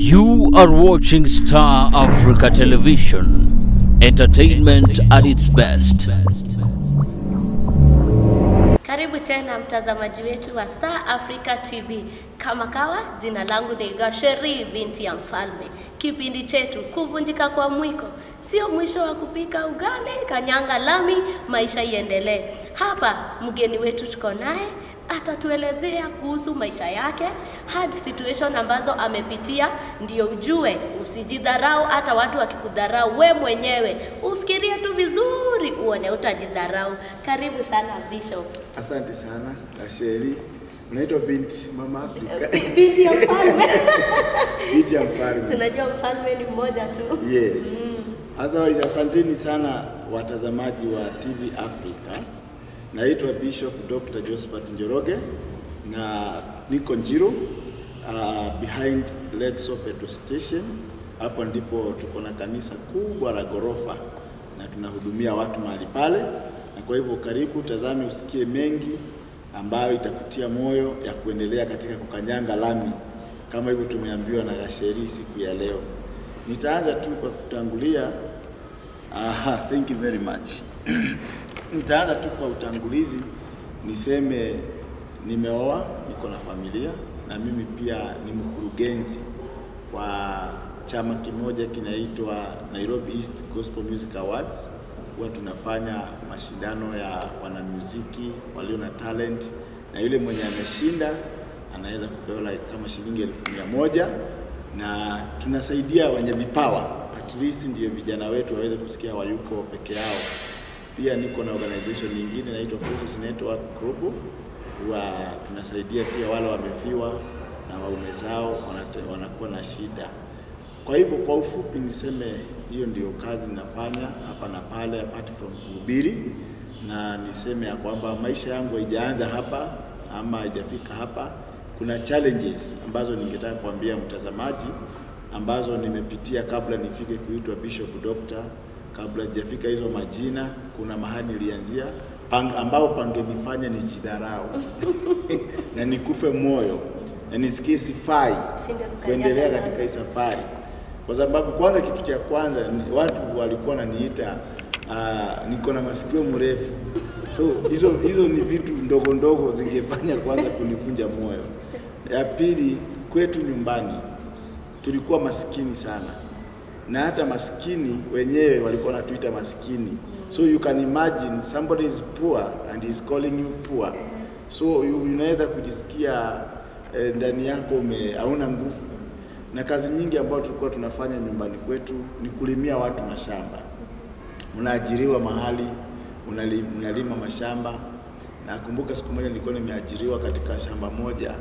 You are watching Star Africa Television, entertainment at its best. Karibu tena mtazamaji wetu wa Star Africa TV. Kama kawa, jina langu ni Gasheri binti ya mfalme. Kipindi chetu kuvunjika kwa mwiko sio mwisho wa kupika ugali, kanyanga lami, maisha iendelee. Hapa mgeni wetu tuko naye, atatuelezea kuhusu maisha yake, hard situation ambazo amepitia, ndio ujue usijidharau. Hata watu wakikudharau, we mwenyewe ufikirie tu vizuri uone utajidharau. Karibu sana Bishop. Asante sana Asheri. Unaitwa binti mama Afrika. Binti ya mfalme. Binti ya mfalme. Sinajua mfalme ni mmoja tu. Yes. Otherwise, asanteni sana watazamaji wa TV Africa. Naitwa Bishop Dr. Josephat Njoroge na niko Njiro behind Lexo Petrol Station. Hapo ndipo tuko na kanisa kubwa la gorofa na tunahudumia watu mahali pale. Na kwa hivyo karibu tazame usikie mengi ambayo itakutia moyo ya kuendelea katika kukanyanga lami kama hivyo tumeambiwa na Gasheri siku ya leo. Nitaanza tu kwa kutangulia. Thank you very much. Nitaanza tu kwa utangulizi niseme nimeoa, niko na familia na mimi pia ni mkurugenzi wa chama kimoja kinaitwa Nairobi East Gospel Music Awards. Huwa tunafanya mashindano ya wanamuziki walio na talent, na yule mwenye ameshinda anaweza kupewa kama shilingi 1,100, na tunasaidia wenye vipawa, at least ndio vijana wetu waweze kusikia wayuko peke yao. Pia niko na organization nyingine inaitwa Forces Network Group, huwa tunasaidia pia wale wamefiwa na waume zao wanakuwa na shida. Kwa hivyo kwa ufupi niseme hiyo ndio kazi ninafanya hapa na pale apart from kuhubiri, na niseme ya kwamba maisha yangu haijaanza hapa ama haijafika hapa. Kuna challenges ambazo ningetaka kuambia mtazamaji ambazo nimepitia kabla nifike kuitwa Bishop Doctor. Kabla sijafika hizo majina, kuna mahali nilianzia ambao pangenifanya nijidharau na nikufe moyo na nisikie sifai kuendelea katika hii safari. Kwa sababu kwanza, kitu cha kwanza, watu walikuwa wananiita niko na masikio mrefu. So hizo ni vitu ndogo ndogo zingefanya kwanza kunivunja moyo. Ya pili, kwetu nyumbani tulikuwa maskini sana, na hata maskini wenyewe walikuwa wanatuita maskini. So you can imagine somebody is poor and is calling you poor. So unaweza kujisikia ndani yako hauna nguvu. Na kazi nyingi ambayo tulikuwa tunafanya nyumbani kwetu ni kulimia watu mashamba. Unaajiriwa mahali, unalima mashamba. Na kumbuka siku moja nilikuwa nimeajiriwa katika shamba moja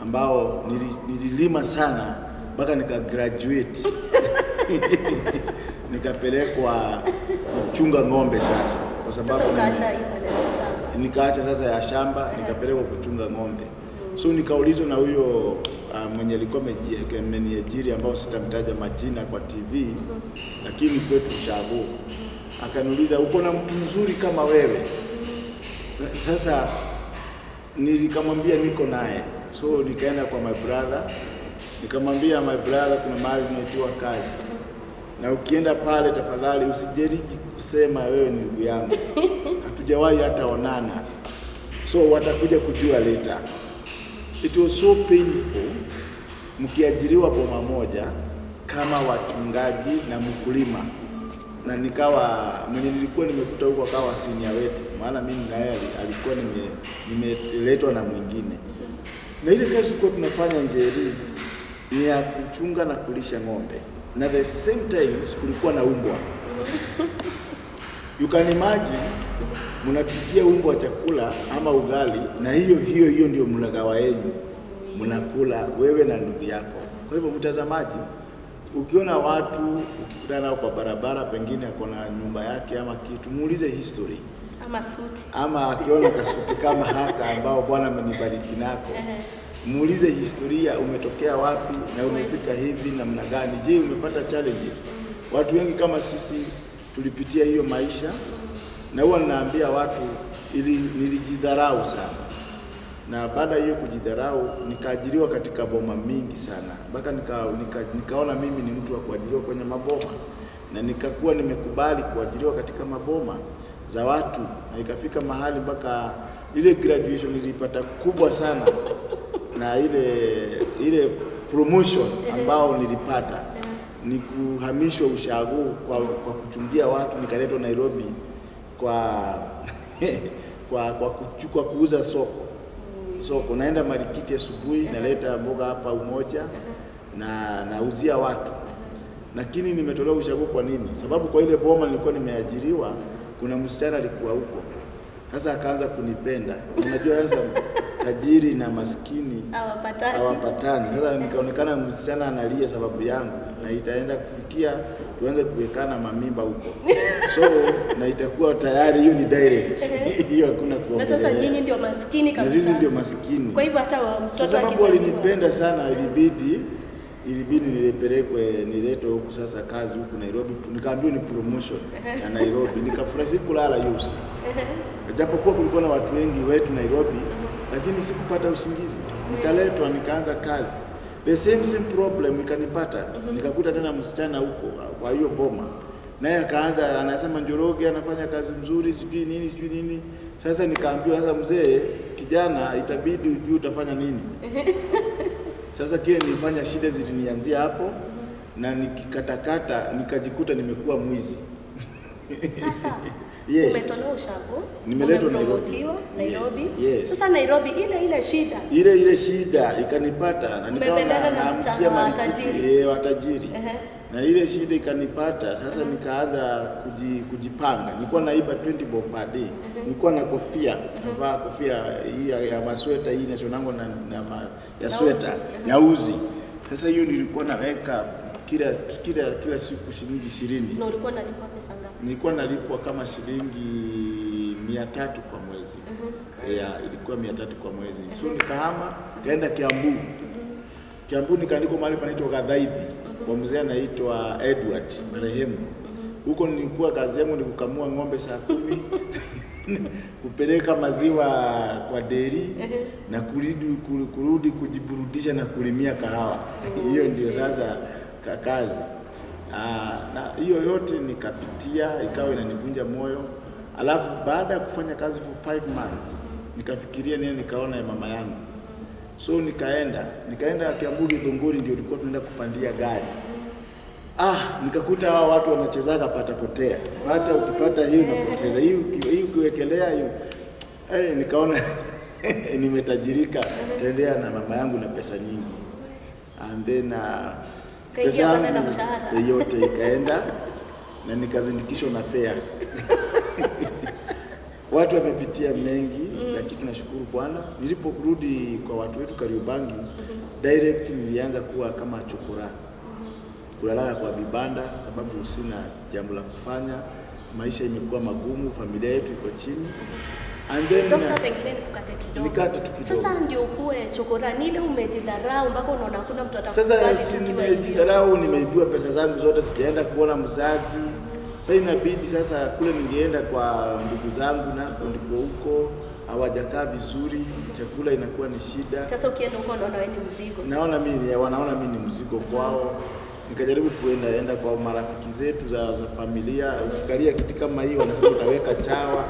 ambao nililima sana mpaka nika graduate. Nikapelekwa kuchunga ng'ombe sasa, kwa sababu nikaacha sasa ya shamba, nikapelekwa kuchunga ng'ombe. So nikaulizwa na huyo mwenye alikuwa ameniajiri ambao sitamtaja majina kwa TV, lakini kwetu Shago, akaniuliza uko na mtu mzuri kama wewe? Sasa nikamwambia niko naye. So nikaenda kwa my brother, nikamwambia my brother, kuna mahali nimeitiwa kazi, na ukienda pale tafadhali usijaribu kusema wewe ni ndugu yangu, hatujawahi hata onana, so watakuja kujua later. It was so painful mkiajiriwa boma moja kama wachungaji na mkulima, na nikawa mwenye nilikuwa nimekuta huko akawa senior wetu, maana mimi na yeye alikuwa nimeletwa na mwingine. Na ile kazi tulikuwa tunafanya Njeri ni ya kuchunga na kulisha ng'ombe, na the same time kulikuwa na umbwa. You can imagine mnapikia umbwa chakula ama ugali, na hiyo ndio mnagawa yenu, mnakula wewe na ndugu yako. Kwa hivyo mtazamaji, ukiona watu ukikutana nao kwa barabara, pengine akona nyumba yake ama kitu, muulize history ama suti, ama akiona kasuti kama haka ambao Bwana amenibariki nako, muulize historia, umetokea wapi na umefika hivi namna gani. Je, umepata challenges? Watu wengi kama sisi tulipitia hiyo maisha, na huwa ninaambia watu nilijidharau sana. na baada hiyo kujidharau nikaajiriwa katika boma mingi sana, mpaka nikaona mimi ni mtu wa kuajiriwa kwenye maboma, na nikakuwa nimekubali kuajiriwa katika maboma za watu, na ikafika mahali mpaka ile graduation nilipata kubwa sana na ile promotion ambao nilipata ni kuhamishwa ushago kwa kuchungia watu, nikaletwa Nairobi kwa kuuza soko. Naenda Marikiti asubuhi, naleta mboga hapa Umoja na nauzia watu. Lakini nimetolewa ushago kwa nini? Sababu kwa ile boma nilikuwa nimeajiriwa, kuna msichana alikuwa huko. Sasa akaanza kunipenda. Unajua sasa tajiri na maskini hawapatani. Sasa nikaonekana msichana analia sababu yangu, na itaenda kufikia tuanze kuwekana mamimba huko. So na itakuwa tayari hiyo ni direct. Hiyo hakuna kuongea. Na sasa nyinyi ndio maskini kabisa. Na sisi ndio maskini. Kwa hivyo hata mtoto akizaliwa, sababu walinipenda sana, ilibidi niletwe huku sasa kazi huku Nairobi. Nikaambiwa ni promotion na Nairobi. Nikafurahi, sikulala hiyo usiku. Japokuwa kulikuwa na watu wengi wetu Nairobi, lakini sikupata usingizi. Nikaletwa, nikaanza kazi. The same problem ikanipata. Nikakuta tena msichana huko kwa hiyo boma. Naye akaanza anasema Njoroge anafanya kazi mzuri, sijui nini. Sasa nikaambiwa, sasa mzee, kijana, itabidi ujue utafanya nini. Sasa kile nilifanya, shida zilinianzia hapo, na nikikatakata nikajikuta nimekuwa mwizi. Sasa yes. Umetolewa ushago, nimeletwa Nairobi. Yes. Sasa Nairobi ile shida ikanipata, na nikawa naamkia Marikiti watajiri. Na ile shida ikanipata. Sasa nikaanza kujipanga. Nilikuwa naiba 20 bob per day. Nilikuwa na kofia, navaa kofia hii ya masweta, hii nationango ya sweta ya uzi. Sasa hiyo nilikuwa naweka kila siku shilingi 20. Na ulikuwa unalipwa pesa ngapi? Nilikuwa nalipwa kama shilingi 300 kwa mwezi. Ilikuwa 300 kwa mwezi. So nikahama, kaenda Kiambu. Kiambu nikaandikwa mahali panaitwa Gathaibi. Kwa mzee anaitwa Edward marehemu. Huko nilikuwa kazi yangu ni kukamua ng'ombe saa 10, kupeleka maziwa kwa dairy, na kurudi kujiburudisha na kulimia kahawa. Hiyo ndio sasa kazi. Na hiyo yote nikapitia, ikawa inanivunja moyo. Alafu baada ya kufanya kazi for 5 months, nikafikiria nini, nikaona ya mama yangu. So nikaenda Kiambu Githunguri, ndio tulikuwa tunaenda kupandia gari. Nikakuta hao watu wanachezaga patapotea. Hata ukipata hiyo unapoteza. Hii ukiwekelea hiyo. Nikaona nimetajirika, tendea na mama yangu na pesa nyingi. And then pesa yangu yote ikaenda, na nikazindikishwa na fare. Watu wamepitia mengi, lakini tunashukuru Bwana. Niliporudi kwa watu wetu Kariobangi, direct nilianza kuwa kama chokora. Kulala kwa vibanda sababu sina jambo la kufanya. Maisha imekuwa magumu, familia yetu iko chini. And then pengine nikate tu kidogo. Sasa ndio ukue chokora, nile umejidharau mpaka unaona kuna mtu atakubali. Sasa si nimejidharau, nimeibiwa pesa zangu zote, sijaenda kuona mzazi. Sasa inabidi sasa kule ningeenda kwa ndugu zangu, na ndipo huko hawajakaa vizuri, chakula inakuwa ni shida. Sasa ukienda huko unaona wewe ni mzigo. Wanaona mimi ni mzigo kwao. Nikajaribu kuenda kwa marafiki zetu za familia. Ukikalia kiti kama hiyo wanasema utaweka chawa.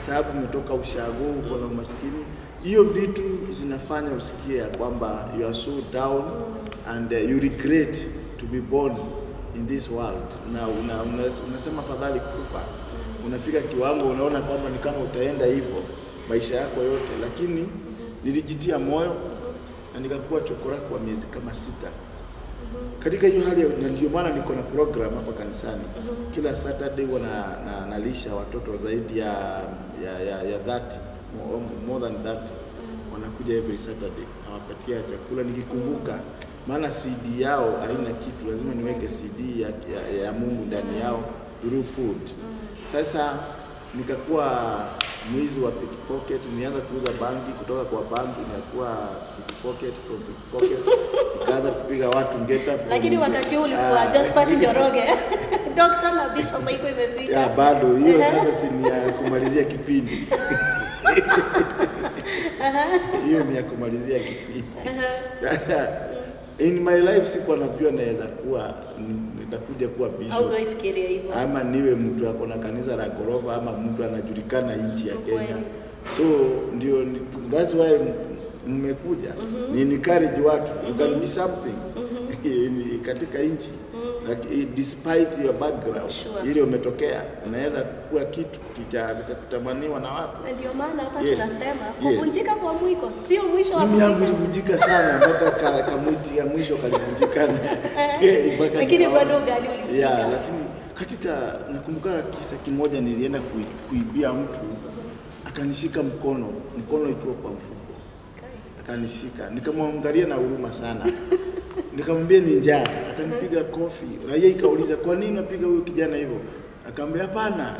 Sababu umetoka ushago, uko na umaskini. Hiyo vitu zinafanya usikie kwamba you are so down and you regret to be born in this world. Na unasema fadhali kufa. Unafika kiwango unaona kwamba ni kama utaenda hivyo maisha yako yote, lakini nilijitia moyo na nikakuwa chokora kwa miezi kama 6. Katika hiyo hali, ndio maana niko na program hapa kanisani. Kila Saturday nalisha watoto zaidi ya 30, more than 30. Wanakuja every Saturday, nawapatia chakula nikikumbuka, maana CD yao haina kitu, lazima niweke CD ya Mungu ndani yao through food. Sasa nikakuwa mwizi wa pickpocket, nianza kuuza bangi, kutoka kwa bangi nikakuwa pickpocket, from pickpocket nikaanza kupiga watu ngeta. Lakini wakati ule ulikuwa Josephat Njoroge. Dr. na Bishop haiko imefika. Bado hiyo sasa si ni kumalizia kipindi. Hiyo ni ya kumalizia kipindi. Sasa in my life sikuwa najua naweza kuwa nitakuja kuwa bishop. Au unafikiria hivyo? Ama niwe mtu ako na kanisa la ghorofa ama mtu anajulikana nchi ya Kenya. So ndio that's why mmekuja. Ni encourage watu you can be something katika nchi. Like, despite your background, ile umetokea, unaweza kuwa kitu kitakutamaniwa na watu. Ndio maana hapa tunasema kuvunjika kwa mwiko sio mwisho wa mwiko. Mimi nilivunjika sana mpaka kamwiti ya mwisho kalivunjika. Lakini bado gani ulivunjika? Yeah, lakini katika nakumbuka kisa kimoja nilienda kuibia mtu, akanishika mkono ikiwa kwa mfuko. Akanishika, nikamwangalia na huruma sana. Nikamwambia ni njaa, akanipiga kofi. Raia ikauliza kwa nini unapiga huyo kijana hivyo? Akamwambia hapana,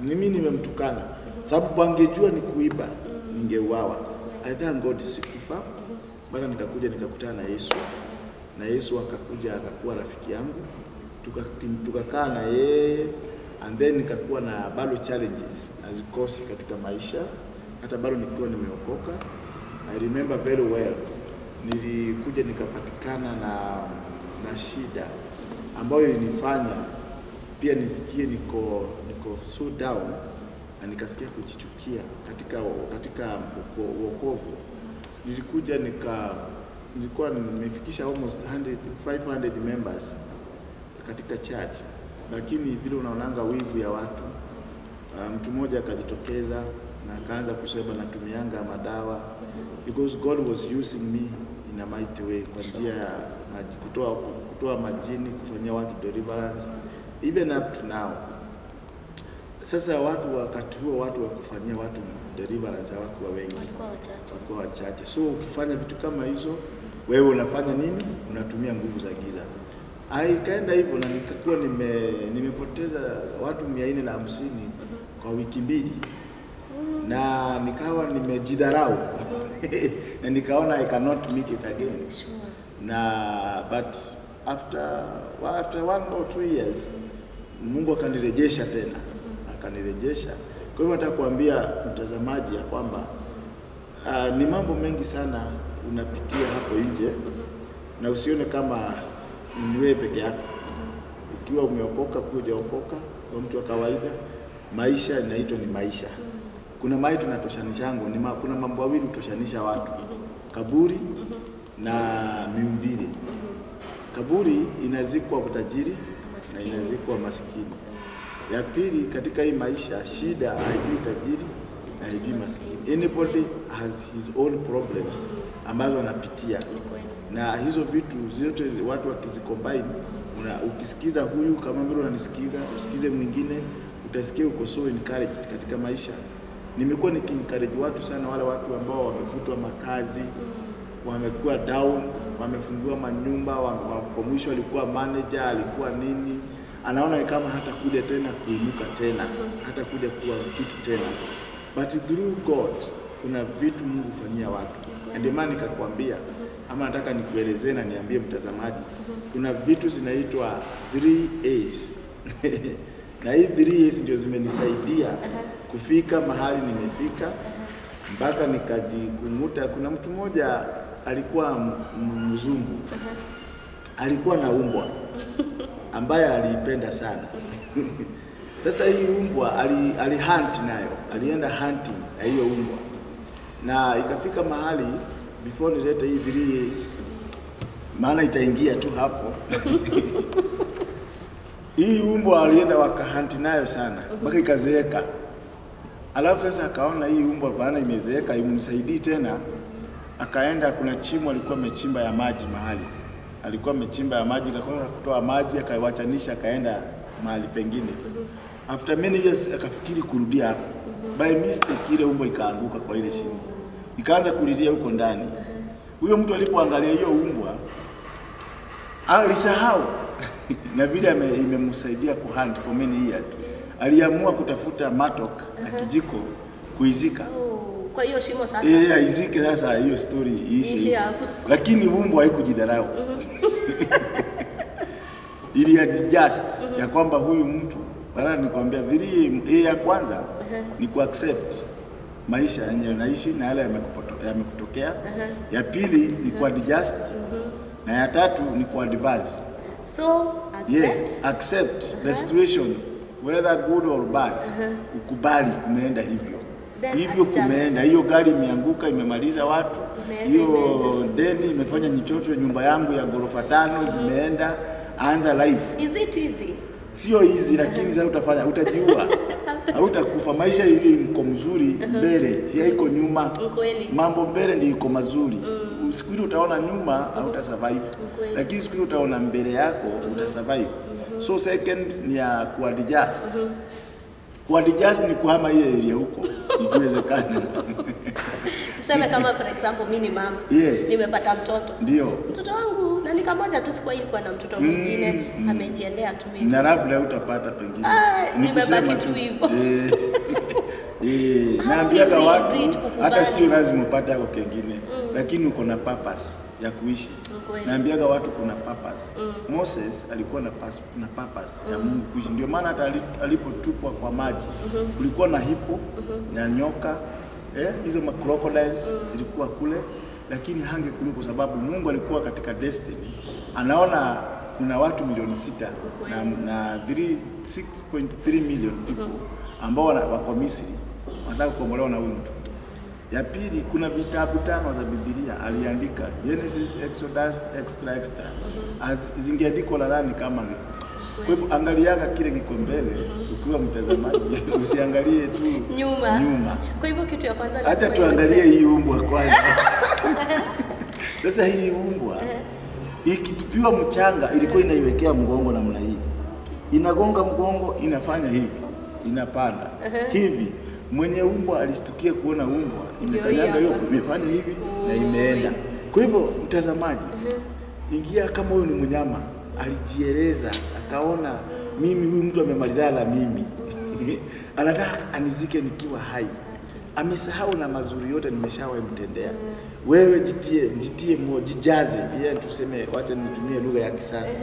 mimi nimemtukana. Sababu angejua ni kuiba, ningeuawa. I thank God sikufa. Mpaka nikakuja nikakutana na Yesu. Na Yesu akakuja akakuwa rafiki yangu. Tukakaa na yeye, and then nikakuwa na bado challenges azikosi katika maisha. Hata bado nikiwa nimeokoka. I remember very well. Nilikuja nikapatikana na shida ambayo ilinifanya pia nisikie niko so down, na nikasikia kujichukia katika wokovu. Nilikuja nilikuwa nimefikisha almost 500 members katika church, lakini vile unaonanga wivu ya watu, mtu mmoja akajitokeza na akaanza kusema natumianga madawa, because God was using me in a mighty way kwa njia ya kutoa majini, kufanyia watu deliverance, even up to now. Sasa wakati huo watu wa kufanyia watu deliverance hawakuwa wengi, walikuwa wachache. So ukifanya vitu kama hizo, wewe unafanya nini? Unatumia nguvu za giza. Ikaenda hivyo na nikakuwa nimepoteza watu 450 kwa wiki mbili. Na nikawa nimejidharau na nikaona I cannot make it again. But after 1 or 2 years Mungu akanirejesha tena, akanirejesha. Kwa hivyo nataka kuambia mtazamaji ya kwamba ni mambo mengi sana unapitia hapo nje, na usione kama ni wewe peke yako. Ukiwa umeokoka, hujaokoka, kwa mtu wa kawaida, maisha inaitwa ni maisha. Kuna mahali tunatoshanishango, kuna mambo mawili tutoshanisha watu: kaburi na miumbile. Kaburi inazikwa utajiri na inazikwa maskini. Ya pili, katika hii maisha shida haijui tajiri na haijui maskini. Anybody has his own problems ambazo anapitia, na hizo vitu zote watu wakizicombine, ukisikiza huyu kama vile unanisikiza, usikize mwingine, utasikia uko so encouraged katika maisha. Nimekuwa nikiencourage watu sana, wale watu ambao wamefutwa makazi, wamekuwa down, wamefungiwa manyumba, kwa mwisho alikuwa manager, alikuwa nini, anaona kama hata kuja tena kuinuka tena, hata kuja kuwa kitu tena. But through God kuna vitu Mungu hufanyia watu. Ndio maana nikakwambia, ama nataka nikuelezee na niambie mtazamaji, kuna vitu zinaitwa 3A's. Na hii 3A's ndio zimenisaidia kufika mahali nimefika, mpaka nikajikumuta. Kuna mtu mmoja alikuwa mzungu, alikuwa na umbwa ambaye aliipenda sana. Sasa hii umbwa alihunt nayo, alienda hunting na hiyo umbwa, na ikafika mahali before nilete hii 3A's, maana itaingia tu hapo. Hii umbwa alienda wakahunt nayo sana mpaka ikazeeka. Alafu sasa akaona hii umbwa bana imezeeka, imnisaidii tena. Akaenda, kuna chimo alikuwa amechimba ya maji mahali. Alikuwa amechimba ya maji, akakosa kutoa maji, akaiwachanisha, akaenda mahali pengine. After many years akafikiri kurudia hapo. By mistake ile umbwa ikaanguka kwa ile shimo. Ikaanza kulilia huko ndani. Huyo mtu alipoangalia hiyo umbwa, alisahau na vile imemsaidia kuhunt for many years. Aliamua kutafuta matok na kijiko kuizika. Kwa hiyo shimo sasa. Izike sasa, hiyo story iishi. Lakini umbwa haikujidharau. Ili adjust ya kwamba huyu mtu, bana nikwambia, vile ya kwanza ni kuaccept maisha yenye unaishi na yale yamekutokea. Ya pili ni kuadjust. Na ya tatu ni kuadvance. So, accept the situation, whether good or bad. Ukubali kumeenda hivyo. Hivyo kumeenda, hiyo gari imeanguka imemaliza watu. Hiyo deni imefanya nichochwe nyumba yangu ya ghorofa 5 zimeenda, anza life. Is it easy? Sio easy, lakini sasa utafanya, utajiua. Hautakufa. Maisha hivi mko mzuri mbele, si haiko nyuma. Mambo mbele ndio iko mazuri. Siku ile utaona nyuma hauta survive. Lakini siku ile utaona mbele yako uta survive. So second ni ya kuadjust. Kuadjust ni kuhama ile area huko ikiwezekana. Tuseme kama for example mimi ni mama. Nimepata mtoto. Ndio. Mtoto wangu na nikamoja tu sikuwa ilikuwa na mtoto mwingine amejiendea tu hivi. Na labda utapata pengine. Nimebaki tu hivyo. Naambiaga watu hata sio lazima upate yako kingine, lakini uko na purpose ya kuishi. Naambiaga watu kuna purpose. Moses alikuwa na purpose ya Mungu kuishi. Ndio maana hata alipotupwa kwa maji kulikuwa na hipo na nyoka, hizo crocodiles zilikuwa kule, lakini hange kule kwa sababu Mungu alikuwa katika destiny. Anaona kuna watu milioni 6 na 6.3 million people ambao wako Misri wanataka kukombolewa na huyu mtu. Ya pili, kuna vitabu 5 za Biblia aliandika, Genesis, Exodus, extra. Zingeandikwa na nani kama angekufa? Kwa hivyo angaliaga kile kiko mbele ukiwa mtazamaji, usiangalie tu nyuma. Kwa hivyo kitu ya kwanza acha tuangalie hii umbwa kwanza. Sasa hii umbwa ikitupiwa mchanga ilikuwa inaiwekea mgongo namna hii. Inagonga mgongo, inafanya hivi, inapanda. Hivi mwenye umbwa alistukia kuona umbwa imekanyanga hiyo imefanya hivi na imeenda. Kwa hivyo mtazamaji, ingia kama huyu ni mnyama, alijieleza, akaona mimi huyu mtu amemalizana na mimi. Anataka anizike nikiwa hai. Amesahau na mazuri yote nimeshawahi mtendea. Wewe jitie moyo, jijaze. Yeye tuseme, wacha nitumie lugha ya kisasa.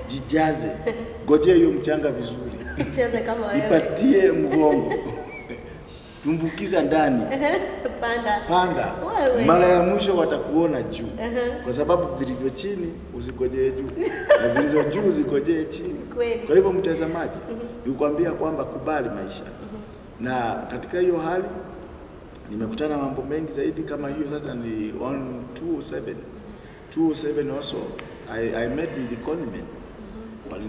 Jijaze. Ngojea hiyo mchanga vizuri. Cheze kama wewe. Ipatie mgongo. Tumbukiza ndani. Panda. Mara ya mwisho watakuona juu. Kwa sababu vilivyo chini usikojee juu. Na zilizo juu usikojee chini. Kwa hivyo mtazamaji, nikwambia kwamba kubali maisha. Na katika hiyo hali nimekutana mambo mengi zaidi kama hiyo. Sasa ni 207 also I met with the conman.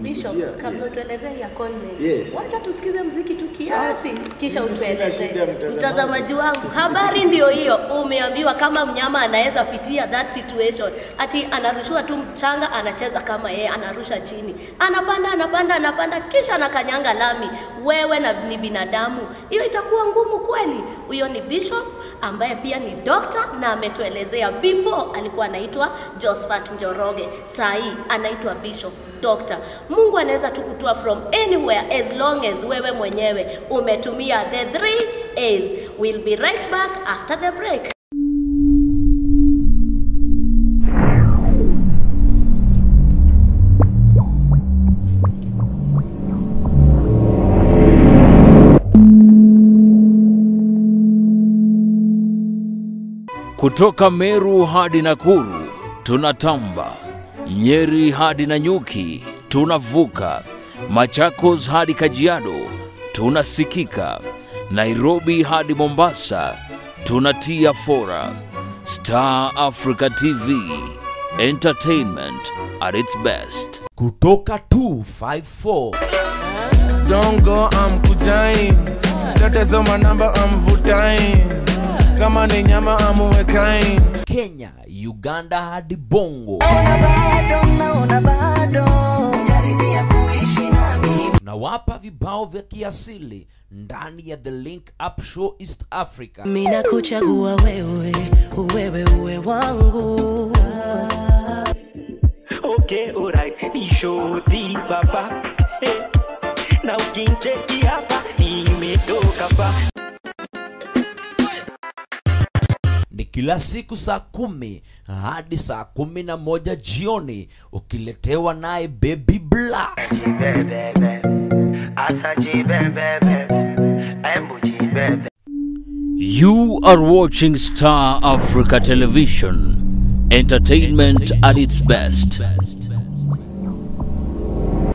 Bishop, kabla tuelezea ya conman, wacha tusikize muziki tu kiasi kisha utueleze. Mtazamaji wangu, habari ndio hiyo. Umeambiwa kama mnyama anaweza pitia that situation. Ati anarushwa tu mchanga, anacheza kama yeye, anarusha chini. Anapanda kisha anakanyanga lami. Wewe na ni binadamu. Hiyo itakuwa ngumu kweli. Huyo ni Bishop ambaye pia ni doctor na ametuelezea. Before alikuwa anaitwa Josephat Njoroge. Sai anaitwa Bishop Doctor. Mungu anaweza tukutoa from anywhere as long as wewe mwenyewe umetumia the 3 A's. We'll be right back after the break. Kutoka Meru hadi Nakuru tunatamba, Nyeri hadi Nanyuki tunavuka, Machakos hadi Kajiado tunasikika, Nairobi hadi Mombasa tunatia fora. Star Africa TV, entertainment at its best. Kutoka 254 Don't go, I'm kujai. Tetezo manamba, I'm vutai. Kama ni nyama, I'm uwekai. Kenya, Uganda hadi Bongo. Na wapa vibao vya kiasili ndani ya The Link Up Show East Africa. Mina kuchagua wewe, uwe wangu. Okay, alright, ni show di baba. Na ukincheki hapa, nimetoka pa. Ni kila siku saa 10 hadi saa 11 jioni, ukiletewa naye Baby Black. You are watching Star Africa Television, entertainment at its best.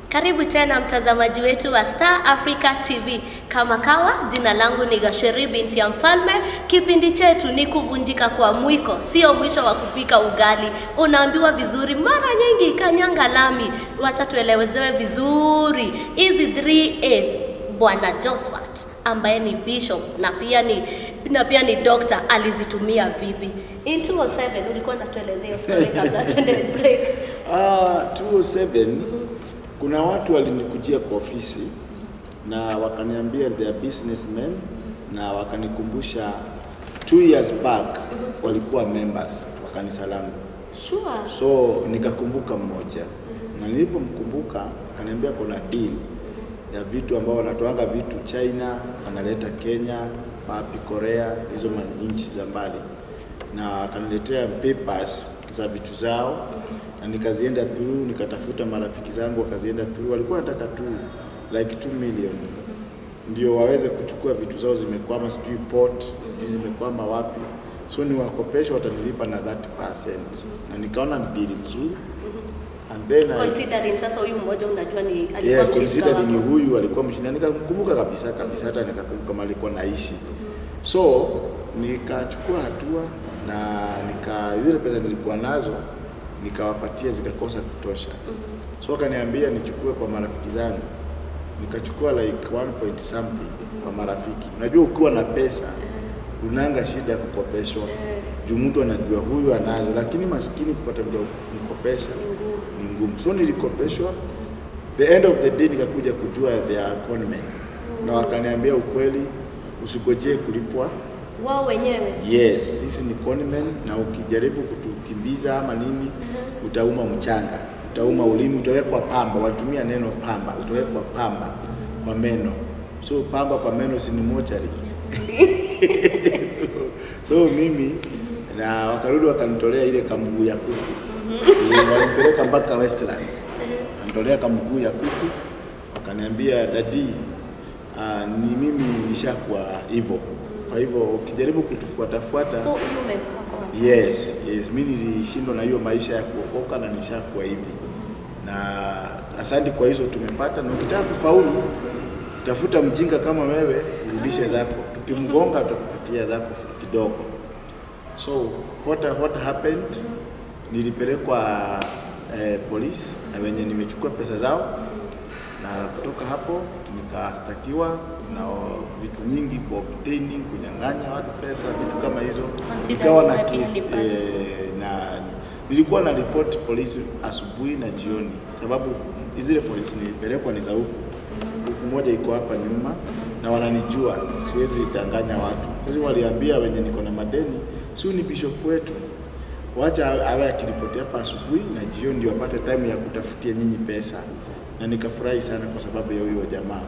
Karibu tena mtazamaji wetu wa Star Africa TV. Kama kawa, jina langu ni Gasheri binti ya Mfalme. Kipindi chetu ni kuvunjika kwa mwiko, sio mwisho wa kupika ugali. Unaambiwa vizuri mara nyingi, kanyanga lami. Wacha tuelewezewe vizuri hizi 3A's. Bwana Josephat ambaye ni bishop na pia ni doctor alizitumia vipi? In 207 ulikuwa unatuelezea hiyo story kabla tuende break. 207 kuna watu walinikujia kwa ofisi na wakaniambia they are businessmen na wakanikumbusha 2 years back walikuwa members wa kanisa langu. Sure. So nikakumbuka mmoja. Na nilipomkumbuka akaniambia kuna deal ya vitu ambao wanatoanga vitu China, wanaleta Kenya, wapi Korea, hizo nchi za mbali. Na akaniletea papers za vitu zao. Na nikazienda through, nikatafuta marafiki zangu wakazienda through, walikuwa wanataka tu like 2 million. Ndio waweze kuchukua vitu zao zimekwama sijui port, sijui zimekwama wapi. So ni wakopesha watanilipa na 30%. Na nikaona ni deal nzuri. And then considering sasa huyu mmoja unajua ni alikuwa mshirika. Considering huyu alikuwa mshirika, nikakumbuka kabisa hata nikakumbuka kama alikuwa naishi. So nikachukua hatua na zile pesa nilikuwa nazo nikawapatia zikakosa kutosha. So akaniambia nichukue kwa marafiki zangu. Nikachukua like 1 point something kwa marafiki. Unajua ukiwa na pesa unanga shida ya kukopeshwa. Juu mtu anajua huyu anazo, lakini maskini kupata mtu kumkopesha ni ngumu. So nilikopeshwa. The end of the day nikakuja kujua they are conmen. Na wakaniambia ukweli, usigojee kulipwa wao wenyewe. Yes, sisi ni conmen na ukijaribu kutukimbiza ama nini utauma mchanga, utauma ulimi, utawekwa pamba, walitumia neno pamba, utawekwa pamba kwa meno. So pamba kwa meno si ni mochari. So mimi na wakarudi wakanitolea ile kamguu ya kuku. Walinipeleka mpaka Westlands. Wakanitolea kamguu ya kuku. Wakaniambia dadi, ni mimi nishakuwa hivyo. Kwa hivyo ukijaribu kutufuata. So umepaka. Yes, mimi nilishindwa na hiyo maisha ya kuokoka na nishakuwa hivi. Na asante kwa hizo tumepata, na ukitaka kufaulu tafuta mjinga kama wewe urudishe zako. Tukimgonga tutakupatia zako kidogo. So what happened? Nilipelekwa polisi na wenye nimechukua pesa zao, na kutoka hapo nikastakiwa na vitu nyingi, obtaining, kunyang'anya watu pesa, vitu kama hizo. Nikawa na kesi na nilikuwa na report polisi asubuhi na jioni, sababu zile polisi nilipelekwa ni za huku. Huku moja iko hapa nyuma na wananijua, siwezi danganya watu. Kwa hiyo waliambia wenye niko na madeni, si ni bishop wetu, wacha awe akiripoti hapa asubuhi na jioni ndio wapate time ya kutafutia nyinyi pesa. Na nikafurahi sana kwa sababu ya huyo jamaa.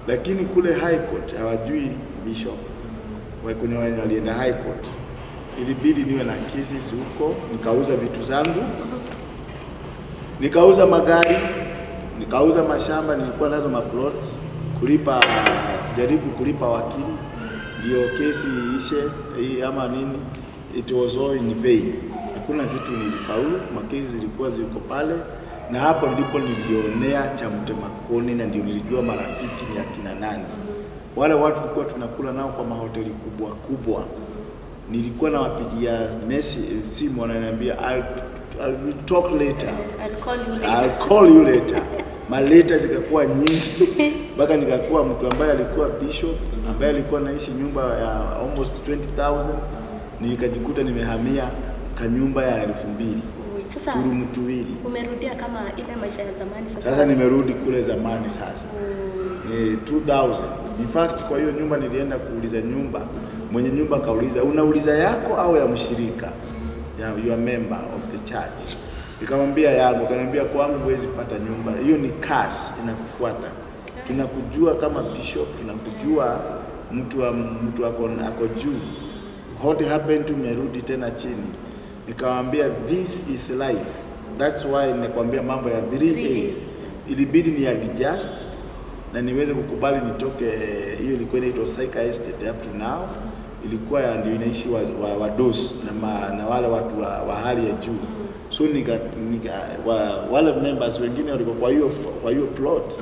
Lakini kule high court hawajui bishop. Kwenye walienda high court, ilibidi niwe na cases huko, nikauza vitu zangu, nikauza magari, nikauza mashamba, nilikuwa nazo maplots, jaribu kulipa wakili ndio kesi ishe ama nini. It was all in vain. Hakuna kitu nilifaulu, makesi zilikuwa ziko pale. Na hapo ndipo nilionea cha mtemakoni na ndio nilijua marafiki ni akina nani. Wale watu tulikuwa tunakula nao kwa mahoteli kubwa. Nilikuwa nawapigia simu wananiambia I'll talk later. I'll call you later. Maleta zikakuwa nyingi mpaka nikakuwa mtu ambaye alikuwa bishop, ambaye alikuwa naishi nyumba ya almost 20,000, nikajikuta nimehamia kanyumba ya 2,000. Sasa tuwili. Umerudia kama ile maisha ya zamani sasa? Sasa nimerudi kule zamani sasa. 2000. In fact kwa hiyo nyumba nilienda kuuliza nyumba. Mwenye nyumba kauliza, unauliza yako au ya mshirika? You are member of the church. Nikamwambia yangu, akaniambia kwangu huwezi pata nyumba. Hiyo ni curse inakufuata. Tunakujua kama bishop, tunakujua mtu ako juu. What happened to merudi tena chini? Nikamwambia this is life. That's why ninakwambia mambo ya 3 days. Ilibidi ni adjust na niweze kukubali nitoke hiyo ilikuwa inaitwa Psycha Estate up to now. ilikuwa ndio inaishi wa dos na wale watu wa hali ya juu. So wale members wengine walikuwa kwa hiyo plot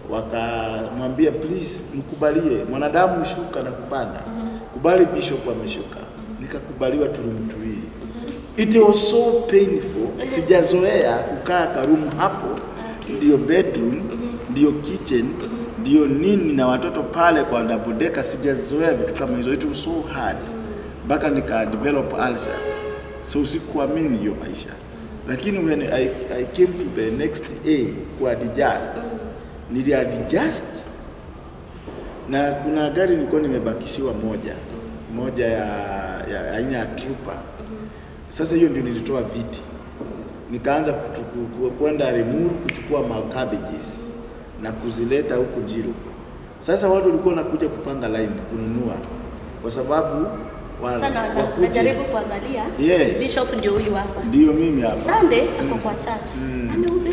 wakamwambia please mkubalie mwanadamu shuka na kupanda. Kubali bishop ameshuka. Nikakubaliwa tulimtuii. It was so painful. Sijazoea kukaa karumu hapo. Ndio bedroom, ndio kitchen, ndio nini na watoto pale kwa ndabodeka. Sijazoea vitu kama hizo. It was so hard. Baka nika develop ulcers. So sikuamini hiyo maisha. Lakini when I came to the next A ku adjust, nili adjust na kuna gari nilikuwa nimebakishiwa moja ya aina ya trooper. Sasa hiyo ndio nilitoa viti. Nikaanza kwenda Rimuru kuchukua cabbages na kuzileta huku Njiro. Sasa watu walikuwa wanakuja kupanga line kununua kwa sababu sana najaribu kuangalia. Yes. Bishop ndio huyu hapa. Ndio mimi hapa. Sunday ako kwa church.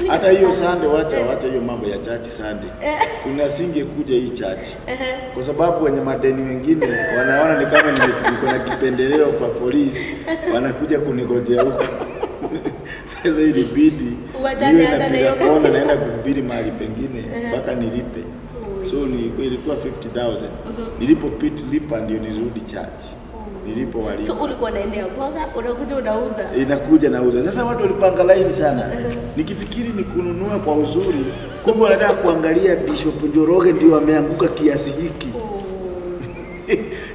Hata hiyo Sunday wacha hiyo mambo ya church Sunday. Kuna singekuja hii church. Kwa sababu wenye madeni wengine wanaona ni kama niko na kipendeleo kwa polisi, wanakuja kunigojea huko. Sasa ilibidi niwe napiga kona naenda kuhubiri mahali pengine mpaka nilipe. So ilikuwa 50,000. Nilipolipa ndio nirudi church. Nilipowalipa. So ulikuwa unaendea mboga, unakuja unauza. Inakuja nauza. Sasa watu walipanga line sana. Nikifikiri ni kununua kwa uzuri, kumbe wanataka kuangalia Bishop Njoroge ndio ameanguka kiasi hiki.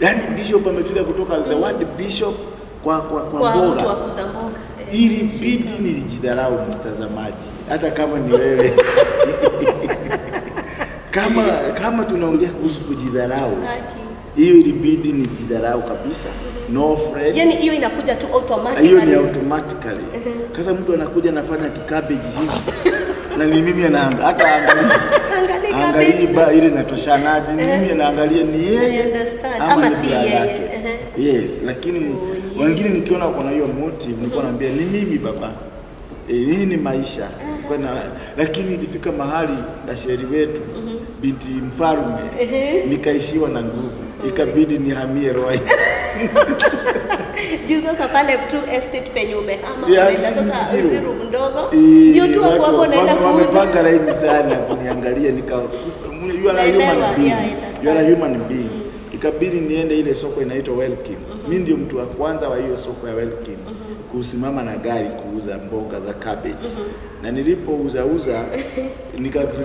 Yaani Bishop amefika kutoka the word Bishop kwa mboga. Mtu akuza mboga. Ili bidi nilijidharau mtazamaji. Hata kama ni wewe. kama tunaongea kuhusu kujidharau. Hiyo ilibidi nijidharau kabisa. No friends. Yaani hiyo inakuja tu automatically. Hiyo ni automatically. Sasa mtu anakuja anafanya kikabeji hivi. Na ni mimi hata angalia ile inatoshanaje, ni mimi anaangalia ni yeye ama si yeye. Yes, lakini wengine nikiona kuna hiyo motive nilikuwa naambia ni mimi baba. Hii ni maisha. Lakini ilifika mahali na sheri wetu binti mfalme nikaishiwa na nguvu. Ikabidi nihamie Roy. Sasa pale tu estate penye umehama unaenda sasa uziru mdogo ndio tu hapo unaenda kuuza. Wamepanga line sana kuniangalia you are a human being. Ikabidi niende ile soko inaitwa Welcome. Mimi ndio mtu wa kwanza wa hiyo soko ya Welcome kusimama na gari kuuza mboga za cabbage. Na nilipouza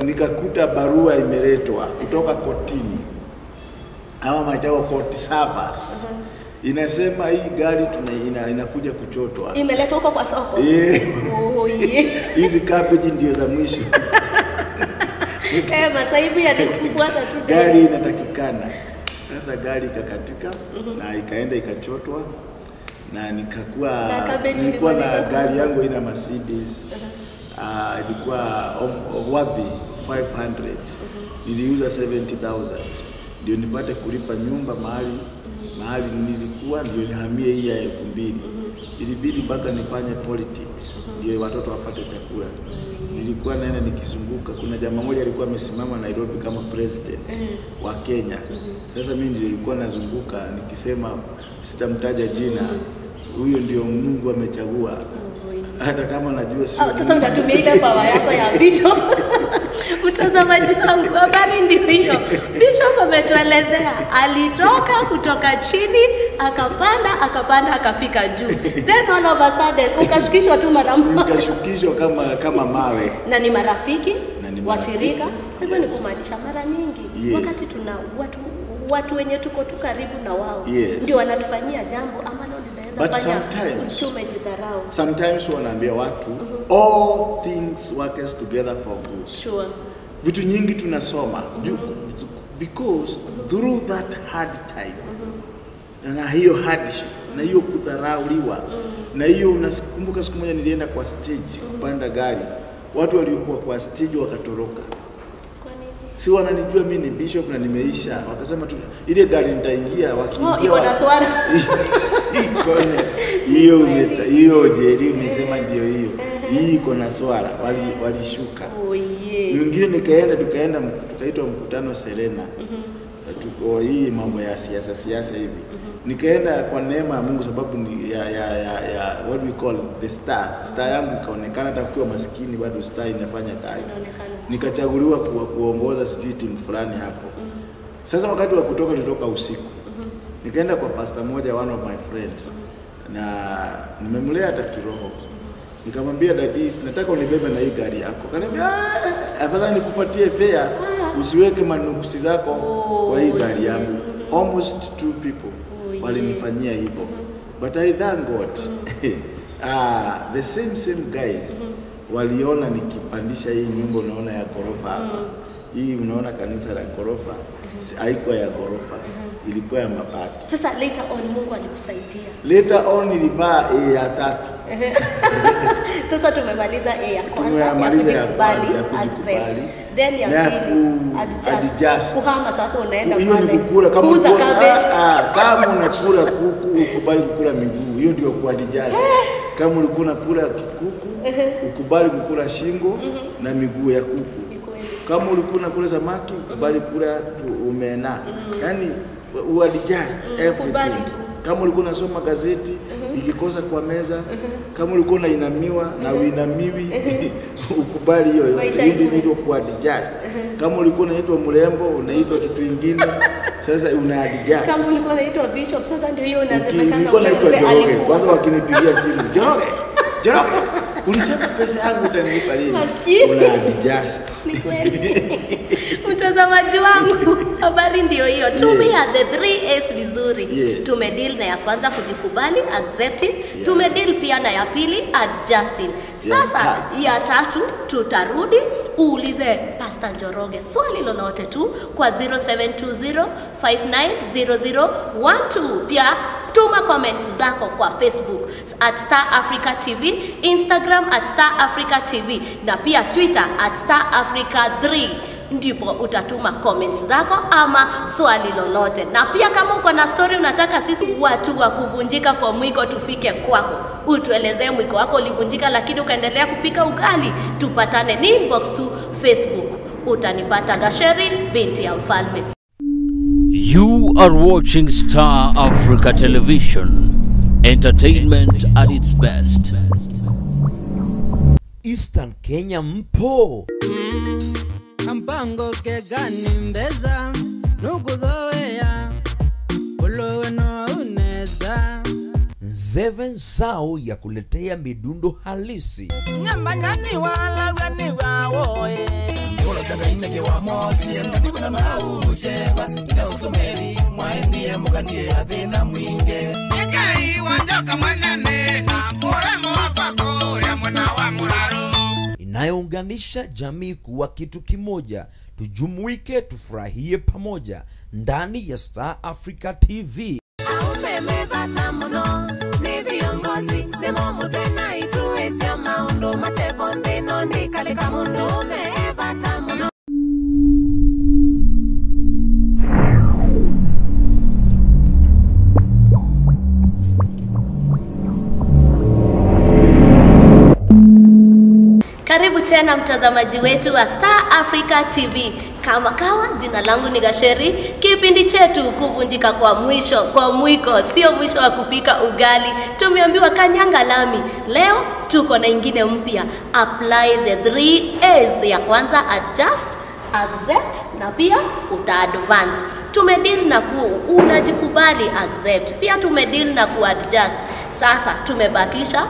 nikakuta barua imeletwa kutoka kotini. Hawa majao court servers. Inasema hii gari inakuja kuchotwa. Imeletwa huko kwa soko. Hizi cabbage ndio za mwisho. Masaibu yalikufuata tu. Gari inatakikana. Sasa gari ikakatika na ikaenda ikachotwa na nilikuwa na gari yangu ina Mercedes. Ilikuwa worthy 500. Niliuza 70,000. Ndio nipate kulipa nyumba mahali nilikuwa ndio nihamie hii ya 2000. Ilibidi mpaka nifanye politics ndio watoto wapate chakula. Nilikuwa naenda nikizunguka. Kuna jamaa mmoja alikuwa amesimama Nairobi kama president wa Kenya. Sasa mimi nilikuwa nazunguka nikisema sitamtaja jina. Huyo ndio Mungu amechagua. Hata kama najua sio. Sasa unatumia ile power yako ya Bishop. Mtazamaji wangu, habari ndio hiyo. Bishop ametuelezea alitoka kutoka chini akapanda akafika juu. Then all of a sudden ukashukishwa tu mara moja. Nikashukishwa kama mawe. Na ni marafiki, washirika. Hivyo ni kumaanisha mara nyingi wakati tuna watu wenye tuko tu karibu na wao ndio wanatufanyia jambo ambalo linaweza fanya usiume jidharau. Sometimes wanaambia watu all things work together for good. Sure. Vitu nyingi tunasoma because through that hard time na hiyo hardship na hiyo kudharauliwa na hiyo unakumbuka siku moja nilienda kwa stage kupanda gari, watu waliokuwa kwa stage wakatoroka. Si wananijua mimi ni Bishop na nimeisha. Wakasema tu ile gari nitaingia wakiingia. Iko na swara. Hiyo jeri umesema ndio hiyo. Hii iko na swara. Walishuka. Mwingine tukaenda tukaitwa mkutano Serena. Tuko hii mambo ya siasa hivi. Nikaenda kwa neema ya Mungu sababu ni ya what we call the star yangu ikaonekana, hata ukiwa maskini bado star inafanya kazi. Nikachaguliwa kuongoza sijui timu fulani hapo. Sasa wakati wa tutoka usiku. Nikaenda kwa pastor moja, one of my friends. Na nimemlea hata kiroho. Nikamwambia daddy, nataka unibebe na hii gari yako. Akaniambia afadhali nikupatie fare, usiweke manukusi zako kwa hii gari yangu. Almost 2 people walinifanyia hivyo. But I thank God. The same guys waliona nikipandisha hii nyumba unaona ya gorofa hapa. Hii unaona kanisa la gorofa, haikuwa ya gorofa, ilikuwa ya mabati. Sasa later on Mungu alikusaidia. Later on nilivaa ya 3. Sasa tumemaliza ya kwanza ya kujikubali, accept. Then ya pili adjust. Kuhama sasa unaenda pale. Hiyo ni kukula kama kama unakula kuku ukubali kukula miguu. Hiyo ndio kuadjust. Kama ulikuwa unakula kuku ukubali kukula shingo na miguu ya kuku. Kama ulikuwa unakula samaki ukubali kula omena. Yaani uadjust everything. Kama ulikuwa unasoma gazeti ikikosa kwa meza, kama ulikuwa unainamiwa na uinamiwi ukubali hiyo yote. Hii ndio kuadjust. Kama ulikuwa unaitwa mrembo unaitwa kitu kingine, sasa unaadjust. Kama ulikuwa unaitwa bishop sasa ndio hiyo unazemekana. Ulikuwa unaitwa Joroge, kwanza wakinipigia simu, Joroge, ulisema pesa yangu utanipa lini? Unaadjust. Ni kweli. Mtazamaji wangu, habari ndio hiyo. Tumia the 3A's vizuri. Tumedeal na ya kwanza kujikubali, accepting. Tumedeal pia na ya pili, adjusting. Sasa ya 3 tutarudi uulize Pastor Njoroge swali lolote tu kwa 0720590012. Pia tuma comments zako kwa Facebook @StarAfricaTV, Instagram @StarAfricaTV na pia Twitter @StarAfrica3. Ndipo utatuma comments zako ama swali lolote. Na pia kama uko na story unataka sisi watu wa kuvunjika kwa mwiko tufike kwako, utuelezee mwiko wako ulivunjika lakini ukaendelea kupika ugali, tupatane ni inbox tu Facebook. Utanipata Gasheri binti ya mfalme. You are watching Star Africa Television, entertainment at its best. Eastern Kenya mpo. Ampango ke gani mbeza nukudhoea ulowe no uneza Zeven zao ya kuletea midundo halisi. Nyamba nyani wala wani wawoe Kula sebe inege wa mozi Ndadibu na maucheba Ida usumeri Mwaendie mugandie adhina mwinge Ekai wanjoka mwanane Na muremo wapako Ya mwana wa muraro Inayounganisha jamii kuwa kitu kimoja. Tujumuike, tufurahie pamoja ndani ya Star Africa TV. Umepata mno ni viongozi nemo mutena ituesi ya maundo mateponde no ni kaleka mundo umepata mno. Karibu tena mtazamaji wetu wa Star Africa TV. Kama kawa, jina langu ni Gasheri. Kipindi chetu kuvunjika kwa mwiko, sio mwisho wa kupika ugali. Tumeambiwa kanyanga lami. Leo tuko na ingine mpya. Apply the 3A's. Ya kwanza adjust, accept na pia uta-advance. Tumedeal na unajikubali, accept. Pia tumedeal na ku-adjust. Sasa tumebakisha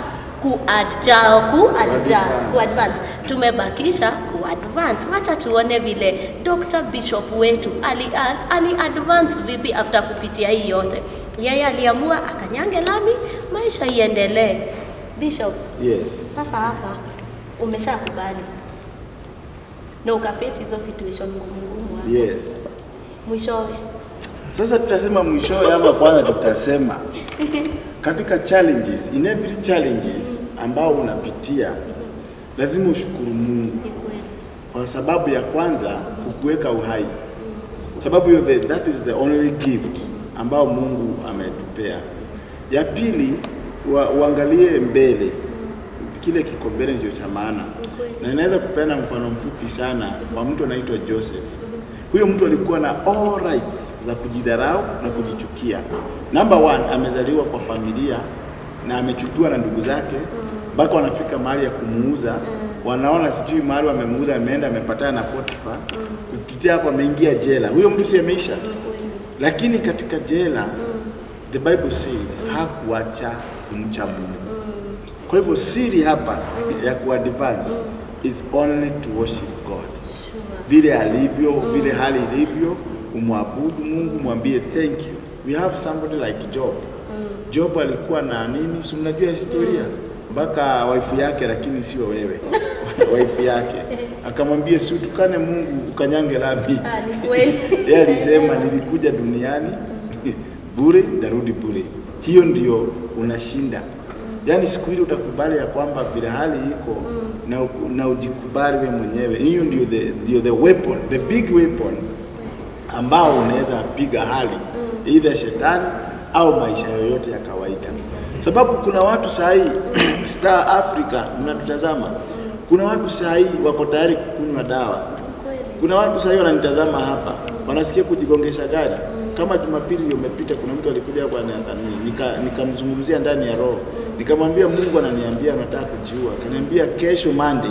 ku-advance. Tumebakisha ku-advance. Wacha tuone vile Dr. Bishop wetu ali advance vipi after kupitia hii yote. Yeye aliamua akanyange lami, maisha iendelee. Bishop. Yes. Sasa hapa umeshakubali. Na ukaface hizo situation ngumu. Yes. Mwishowe. Sasa tutasema mwishowe ama kwanza tutasema katika challenges, in every challenges ambao unapitia lazima ushukuru Mungu. Kwa sababu ya kwanza kukuweka uhai. Sababu hiyo that is the only gift ambao Mungu ametupea. Ya pili uangalie mbele. Kile kiko mbele ndio cha maana. Na inaweza kupeana mfano mfupi sana wa mtu anaitwa Joseph. Huyo mtu alikuwa na all rights za kujidharau na kujichukia. Number one, amezaliwa kwa familia na amechukiwa na ndugu zake, mpaka wanafika mahali ya kumuuza. Wanaona sijui mahali wamemuuza, ameenda amepatana na Potifa, kupitia hapo ameingia jela. Huyo mtu si ameisha. Lakini katika jela the Bible says hakuacha kumcha Mungu. Kwa hivyo siri hapa ya kuadvance is only to worship God. Vile alivyo, vile hali ilivyo, umwabudu Mungu, mwambie thank you. We have somebody like Job. Job alikuwa na nini? Si mnajua historia? Mpaka wife yake, lakini sio wewe. Wife yake akamwambia si utukane Mungu ukanyange lami. Ni kweli. Yeye alisema nilikuja duniani bure, ndarudi bure. Hiyo ndio unashinda. Yaani siku ile utakubali ya kwamba bila hali iko na ujikubali wewe mwenyewe. Hiyo ndio the weapon, the big weapon ambao unaweza piga hali either shetani au maisha yoyote ya kawaida. Sababu kuna watu sahi Star Africa mnatutazama. Kuna watu sahi wako tayari kunywa dawa. Kuna watu sahi wananitazama hapa, wanasikia kujigongesha gari. Kama Jumapili iliyopita kuna mtu alikuja hapa nikamzungumzia ndani ya roho. Nikamwambia Mungu ananiambia nataka kujiua. Akaniambia kesho Monday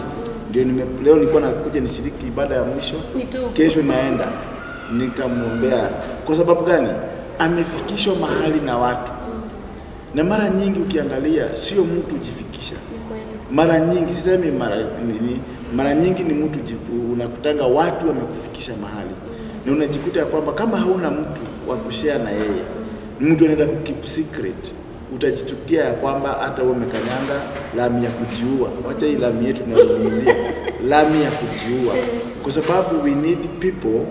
ndio leo nilikuwa nakuja nishiriki ibada ya mwisho. Kesho naenda. Nikamwombea. Kwa sababu gani? Amefikishwa mahali na watu. Na mara nyingi ukiangalia sio mtu ujifikisha. Mara nyingi sisemi mara nyingi ni mtu unakutanga watu wamekufikisha mahali. Na unajikuta kwamba kama hauna mtu wa kushare na yeye, mtu anaweza kukeep secret. Utajitukia ya kwamba hata wewe umekanyanga lami ya kujiua. Wacha hii lami yetu tunazungumzia, lami ya kujiua. Kwa sababu we need people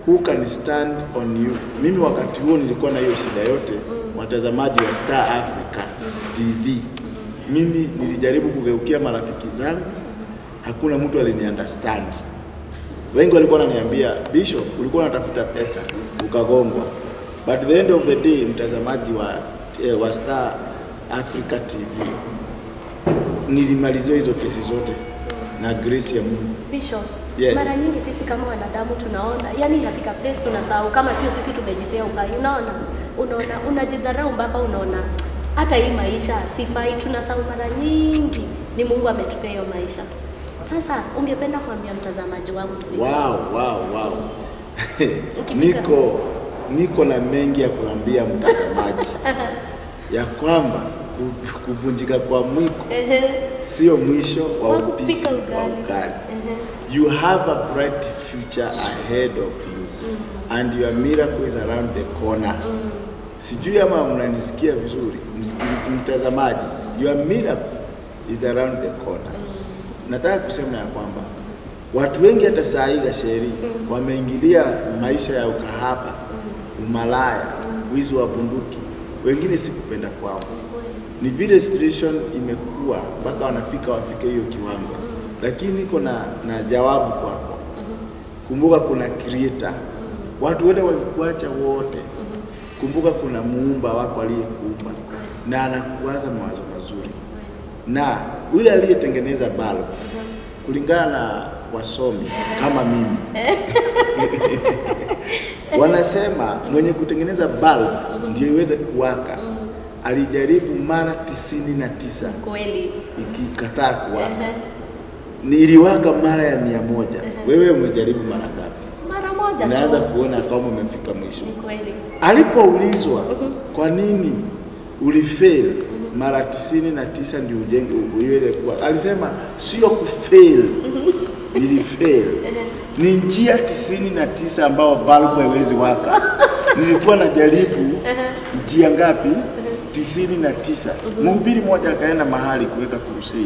who can stand on you. Mimi wakati huo nilikuwa na hiyo shida yote, watazamaji wa Star Africa TV. Mimi nilijaribu kugeukia marafiki zangu, hakuna mtu aliniunderstand. Wengi walikuwa wananiambia, Bishop, ulikuwa unatafuta pesa, ukagongwa. But the end of the day, mtazamaji wa Star Africa TV, nilimalizia hizo kesi zote na grace ya Mungu. Bishop, yes. Mara nyingi sisi kama wanadamu tunaona, yani inafika place tunasahau kama sio sisi tumejipea uhai. Unaona unajidharau mpaka unaona hata hii maisha sifai. Tunasahau mara nyingi ni Mungu ametupea hiyo maisha. Sasa ungependa kuambia mtazamaji wangu tu? Wow. Niko na mengi ya kuambia mtazamaji. Ya kwamba kuvunjika kwa mwiko sio mwisho wa upishi wa ugali. You have a bright future ahead of you and your miracle is around the corner. Sijui ama mnanisikia vizuri mtazamaji, your miracle is around the corner. Nataka kusema ya kwamba watu wengi hata saa hii gasheri wameingilia maisha ya ukahaba, umalaya, wizi wa bunduki. Wengine si kupenda kwao. Ni vile situation imekuwa mpaka wafike hiyo kiwango. Lakini niko na jawabu kwako. Kumbuka kuna creator. Watu wote wakikuacha wote. Kumbuka kuna muumba wako aliyekuumba na anakuwaza mawazo mazuri. Na yule aliyetengeneza bulb kulingana na wasomi kama mimi wanasema mwenye kutengeneza bulb ndio iweze kuwaka alijaribu mara 99 kweli ikikataa kuwaka. Niliwaka mara ya 100. Wewe umejaribu mara ngapi? Mara moja tu. Naanza kuona kama umefika mwisho. Ni kweli. Alipoulizwa kwa nini ulifail mara 99 ndio ujenge uweze kuwa, alisema sio kufail, nilifail. Ni njia 99 ambao bulb haiwezi waka. Nilikuwa najaribu njia ngapi? 99. Mhubiri mmoja akaenda mahali kuweka crusade.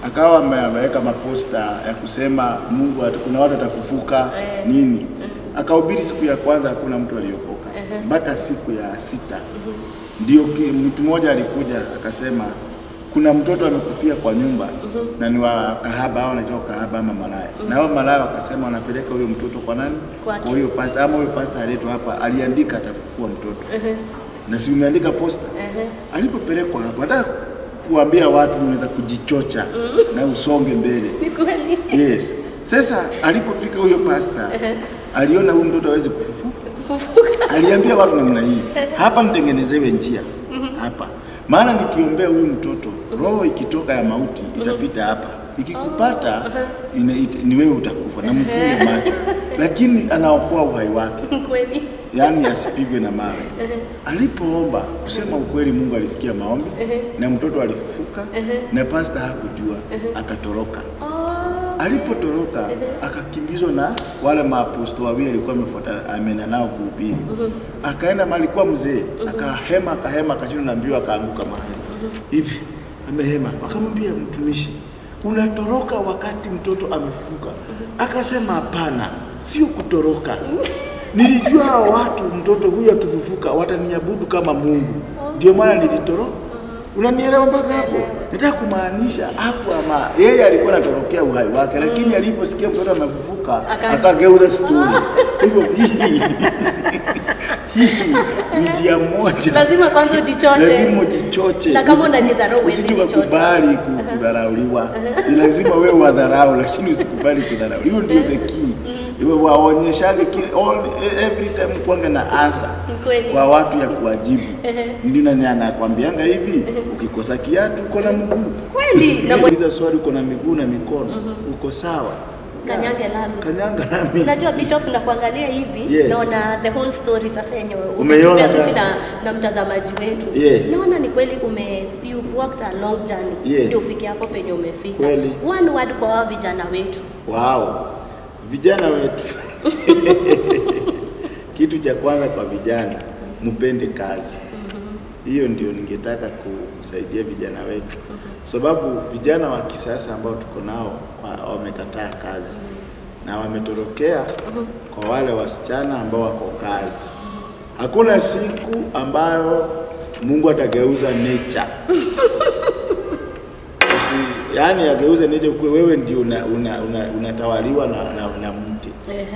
Akawa ameweka maposta ya kusema Mungu kuna watu watafufuka nini. Akahubiri siku ya kwanza hakuna mtu aliokoka. Mpaka siku ya 6. Ndio mtu mmoja alikuja akasema kuna mtoto amekufia kwa nyumba na ni wa kahaba au anajua kahaba ama malaya. Na hao malaya wakasema wanapeleka huyo mtoto kwa nani? Kwa huyo pastor, ama huyo pastor aletwa hapa aliandika atafufua mtoto. Na si umeandika posta. Alipopelekwa hapo nataka kuambia watu unaweza kujichocha na usonge mbele. Ni kweli. Yes. Sasa alipofika huyo pastor aliona huyu mtoto hawezi kufufuka. Aliambia watu namna hii, hapa nitengenezewe njia hapa, maana nikiombea huyu mtoto roho ikitoka ya mauti itapita hapa, ikikupata ni wewe utakufa na mfunge macho, lakini anaokoa uhai wake Kweli. yani asipigwe na mawe. Alipoomba, kusema ukweli, Mungu alisikia maombi na mtoto alifufuka na pastor hakujua, akatoroka. Alipotoroka akakimbizwa na wale maapostoli wawili alikuwa amefuata amena nao kuhubiri. Akaenda mahali kwa mzee, akahema akashindwa na mbio, akaanguka mahali hivi amehema. Akamwambia mtumishi, unatoroka wakati mtoto amefufuka. Akasema hapana, sio kutoroka. Nilijua watu mtoto huyu akifufuka wataniabudu kama Mungu, ndio maana nilitoroka. Unanielewa mpaka hapo? Nataka kumaanisha hapo ama yeye alikuwa anatorokea uhai wake, lakini aliposikia mtoto amefufuka akageuza story. Hivyo hii ni njia moja. Lazima kwanza ujichoche. Lazima ujichoche. Na kama unajidharau usikubali kudharauliwa. Ni lazima wewe wadharau, lakini usikubali kudharau. Hiyo ndio the key. Iwe waonyeshage every time kuanga na answer kwa watu ya kuwajibu. Ndio nani anakuambianga hivi, ukikosa kiatu uko na mguu. Kweli. Na muuliza swali, uko na miguu na mikono, uko sawa? Kanyange lami. Kanyanga lami. Unajua Bishop, na kuangalia hivi naona the whole story sasa yenyewe umeona sisi na mtazamaji wetu. Naona ni kweli you've walked a long journey ndio ufike hapo penye umefika. One word kwa wao vijana wetu. Wow. Vijana wetu. Kitu cha kwanza kwa vijana, mpende kazi. Hiyo ndio ningetaka kusaidia vijana wetu. Sababu vijana wa kisasa ambao tuko nao wamekataa kazi na wametorokea kwa wale wasichana ambao wako kazi. Hakuna siku ambayo Mungu atageuza nature. Yani ageuze nature kwa wewe ndio unatawaliwa na mke.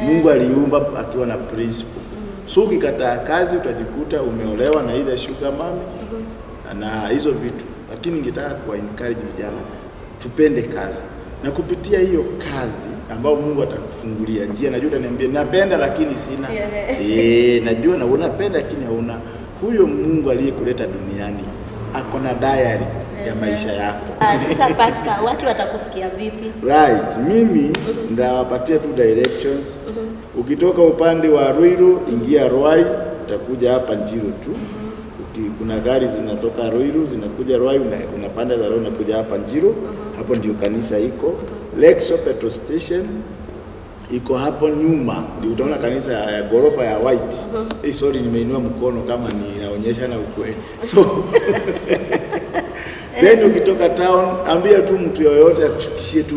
Mungu aliumba akiwa na principle. So ukikataa kazi utajikuta umeolewa na either sugar mommy na hizo vitu. Lakini ningetaka kuwa encourage vijana tupende kazi. Na kupitia hiyo kazi ambao Mungu atakufungulia njia. Najua utaniambia napenda lakini sina. Najua na unapenda lakini hauna. Huyo Mungu aliyekuleta duniani ako na diary ya maisha yako. Sasa pastor, watu watakufikia vipi? Right, mimi ndawapatia tu directions. Ukitoka upande wa Ruiru, ingia Ruai, utakuja hapa Njiro tu. Kuna gari zinatoka Ruiru, zinakuja Ruai, unapanda za Ruai, unakuja hapa Njiro. Hapo ndio kanisa iko. Lexo Petrol Station iko hapo nyuma. Ndio utaona kanisa ya gorofa ya white. Sorry, nimeinua mkono kama ninaonyesha na ukweli. So then ukitoka town, ambia tu mtu yoyote akushukishie tu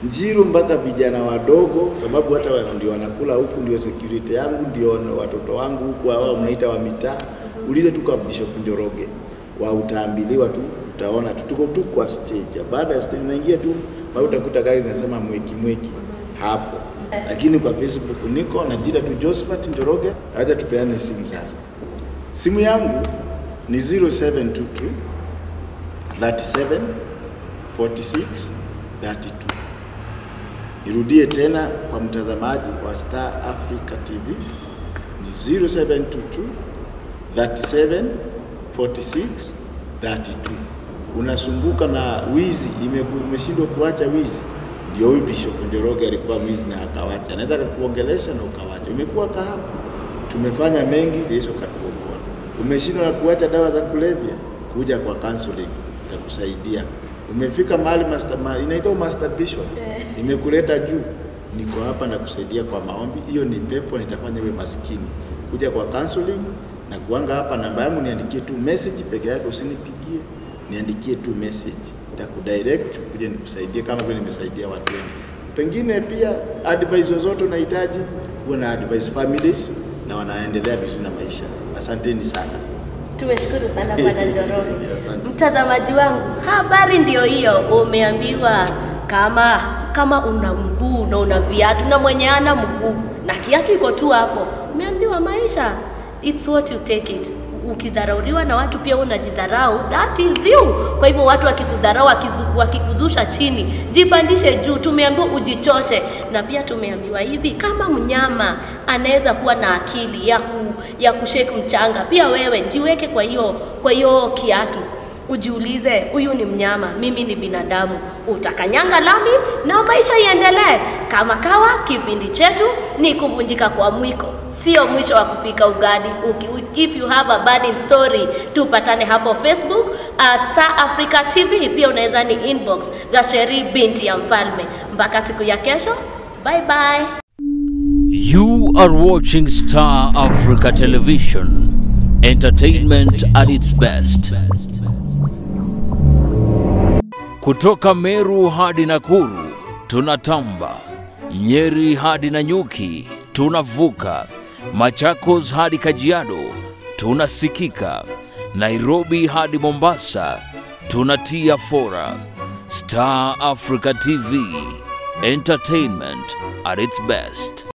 Njiro mpaka vijana wadogo, sababu hata ndio wanakula huku, ndio security yangu, ndio watoto wangu huku hao mnaita wa mitaa. Ulize tu kwa Bishop Njoroge, utaambiliwa tu, utaona tuko tu kwa stage. Baada ya stage unaingia tu, bado utakuta gari zinasema mweki hapo. Lakini kwa Facebook niko najiita tu Josephat Njoroge. Acha tupeane simu sasa. Simu yangu ni 0722 37 46 32. Irudie tena kwa mtazamaji wa Star Africa TV ni 0722 37 46 32. Unasumbuka na wizi, umeshindwa kuacha wizi, ndio huyu Bishop Njoroge alikuwa mwizi na akawacha. Anaweza kukuongelesha na ukawacha. Umekuwa kahaba, tumefanya mengi Yesu katuokoa. Umeshindwa kuacha dawa za kulevya, kuja kwa counseling itakusaidia. Umefika mahali inaitwa masturbation, imekuleta juu, niko hapa na kusaidia kwa maombi. Hiyo ni pepo, nitafanya wewe maskini. Kuja kwa counseling na kuanga hapa, namba yangu niandikie tu message peke yake, usinipigie, niandikie tu message, nitakudirect kuja nikusaidie kama vile nimesaidia watu wengi. Pengine pia advice zote unahitaji, una advice families na wanaendelea vizuri na maisha. Asanteni sana. Tumeshukuru sana Bwana Njoroge. Mtazamaji wangu, habari ndio hiyo. Umeambiwa kama una mguu na una viatu, na mwenye ana mguu na kiatu iko tu hapo. Umeambiwa maisha, it's what you take it. ukidharauriwa na watu pia unajidharau, that is you. Kwa hivyo watu wakikudharau, wakikuzusha chini, jipandishe juu. Tumeambiwa ujichoche, na pia tumeambiwa hivi, kama mnyama anaweza kuwa na akili ya kushake mchanga, pia wewe jiweke kwa hiyo kiatu. Ujiulize, huyu ni mnyama, mimi ni binadamu. Utakanyanga lami na maisha iendelee. Kama kawa, kipindi chetu ni kuvunjika kwa mwiko, sio mwisho wa kupika ugali. If you have a burning story, tupatane hapo Facebook @Star Africa TV. Pia unaweza ni inbox Gasheri binti ya mfalme. Mpaka siku ya kesho, bye bye. You are watching Star Africa Television, entertainment at its best. Kutoka Meru hadi Nakuru tunatamba, Nyeri hadi Nanyuki tunavuka, Machakos hadi Kajiado tunasikika, Nairobi hadi Mombasa tunatia fora. Star Africa TV, entertainment at its best.